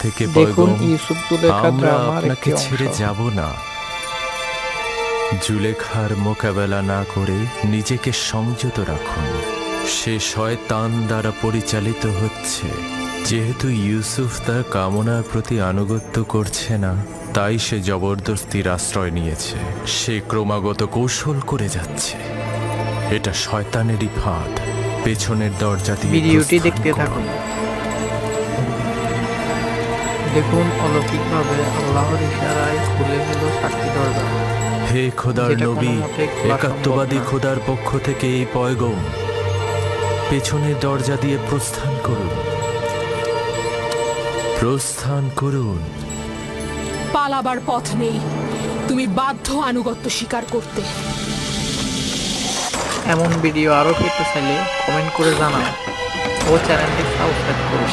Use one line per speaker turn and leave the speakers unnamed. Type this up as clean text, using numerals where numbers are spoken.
থেকে
দেখুন
পয়গম,
ইউসুফ জুলেখা
আমরা
ড্রামার
আপনাকে
একটি
ছেড়ে
অংশ।
যাব না। জুলেখার মোকাবেলা না করে নিজেকে সংযত রাখুন। সে শয়তান দ্বারা পরিচালিত হচ্ছে। যেহেতু ইউসুফ তার কামনার প্রতি আনুগত্য করছে না, তাই সে জবরদস্তির আশ্রয় নিয়েছে। সে ক্রমাগত কৌশল করে যাচ্ছে। এটা শয়তানেরই ফাঁদ। পেছনের দরজা দিয়ে
ভিডিওটি
প্রস্থান
দেখতে
করুন।
থাকুন। দেখুন অলৌকিকভাবে আল্লাহর ইশারায় খুলে গেল 7টি দরজা,
হে খোদার
যেটা
নবী,
কোনোমতেই খোলা সম্ভব
একাত্মবাদী
না।
খোদার পক্ষ থেকে এই পয়গম, পেছনের দরজা দিয়ে প্রস্থান করুন। প্রস্থান করুন।
পালাবার পথ নেই, তুমি বাধ্য আনুগত্য স্বীকার করতে।
এমন ভিডিও আরও পেতে চাইলে কমেন্ট করে জানান ও চ্যানেলটি সাবস্ক্রাইব করুন।